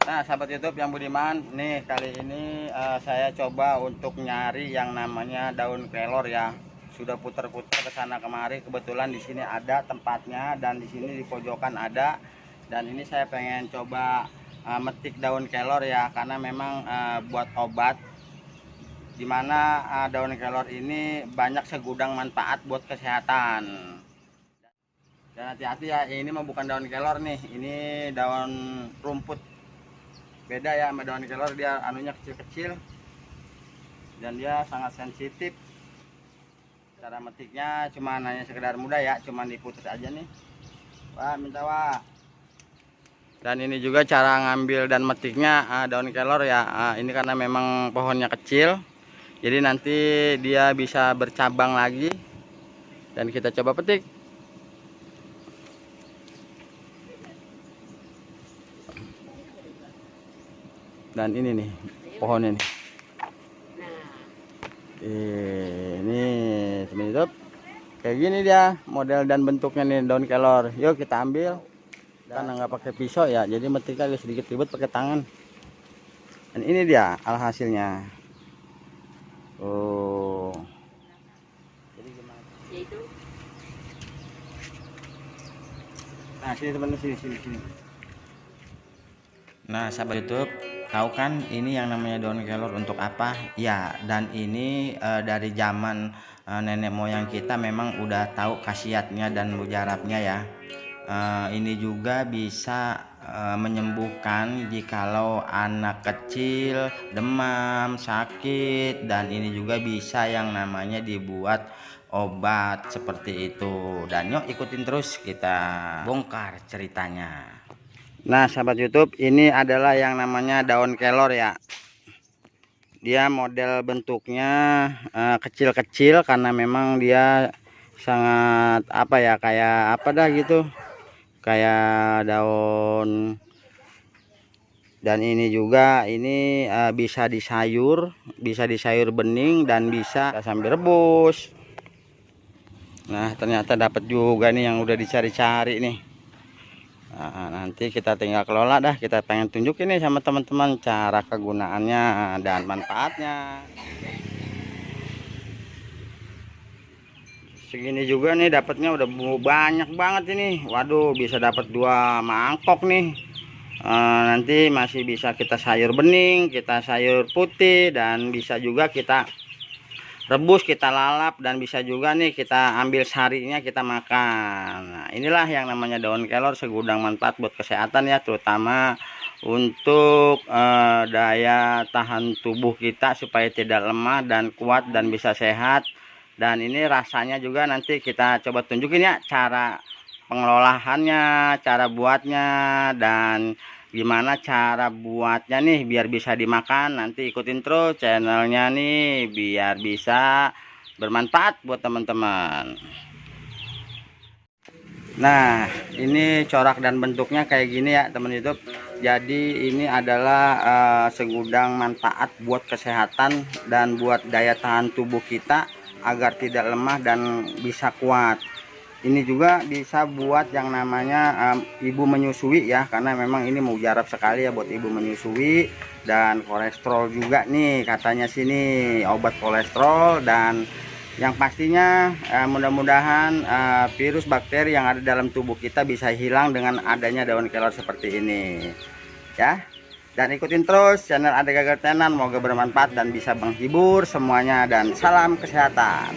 Nah, sahabat YouTube yang budiman, nih kali ini saya coba untuk nyari yang namanya daun kelor ya. Sudah putar-putar ke sana kemari, kebetulan di sini ada tempatnya dan di sini di pojokan ada. Dan ini saya pengen coba metik daun kelor ya, karena memang buat obat. Dimana daun kelor ini banyak segudang manfaat buat kesehatan. Dan hati-hati ya, ini mah bukan daun kelor nih, ini daun rumput. Beda ya sama daun kelor, dia anunya kecil-kecil dan dia sangat sensitif. Cara metiknya cuma hanya sekedar mudah ya, cuma diputus aja nih. Wah, minta wah. Dan ini juga cara ngambil dan metiknya daun kelor ya. Ini karena memang pohonnya kecil, jadi nanti dia bisa bercabang lagi dan kita coba petik. Dan ini nih pohonnya nih. Ini teman YouTube, kayak gini dia model dan bentuknya nih daun kelor. Yuk kita ambil. Karena nggak pakai pisau ya, jadi metiknya agak sedikit ribet pakai tangan. Dan ini dia alhasilnya. Oh. Jadi gimana? Yaitu. Nah sini teman-teman, sini. Nah sahabat YouTube, tahu kan ini yang namanya daun kelor untuk apa? Ya, dan ini dari zaman nenek moyang kita memang udah tahu khasiatnya dan mujarabnya ya. Ini juga bisa menyembuhkan jikalau anak kecil demam, sakit, dan ini juga bisa yang namanya dibuat obat seperti itu. Dan yuk ikutin terus, kita bongkar ceritanya. Nah sahabat YouTube, ini adalah yang namanya daun kelor ya. Dia model bentuknya kecil-kecil karena memang dia sangat apa ya, kayak apa dah gitu, kayak daun. Dan ini juga ini bisa disayur bening dan bisa sambil rebus. Nah ternyata dapat juga nih yang udah dicari-cari nih. Nah, nanti kita tinggal kelola dah, kita pengen tunjukin nih sama teman-teman cara kegunaannya dan manfaatnya. Segini juga nih dapatnya udah banyak banget ini. Waduh, bisa dapat 2 mangkok nih. Nanti masih bisa kita sayur bening, kita sayur putih, dan bisa juga kita rebus, kita lalap, dan bisa juga nih kita ambil sarinya kita makan. Nah inilah yang namanya daun kelor, segudang manfaat buat kesehatan ya, terutama untuk daya tahan tubuh kita supaya tidak lemah dan kuat dan bisa sehat. Dan ini rasanya juga nanti kita coba tunjukin ya cara pengelolaannya, cara buatnya, dan gimana cara buatnya nih biar bisa dimakan. Nanti ikutin terus channelnya nih biar bisa bermanfaat buat teman-teman. Nah ini corak dan bentuknya kayak gini ya teman YouTube. Jadi ini adalah segudang manfaat buat kesehatan dan buat daya tahan tubuh kita agar tidak lemah dan bisa kuat. Ini juga bisa buat yang namanya ibu menyusui ya, karena memang ini mujarab sekali ya buat ibu menyusui. Dan kolesterol juga nih katanya sini, obat kolesterol. Dan yang pastinya mudah-mudahan virus bakteri yang ada dalam tubuh kita bisa hilang dengan adanya daun kelor seperti ini ya. Dan ikutin terus channel Ade Gagal Tenan, semoga bermanfaat dan bisa menghibur semuanya, dan salam kesehatan.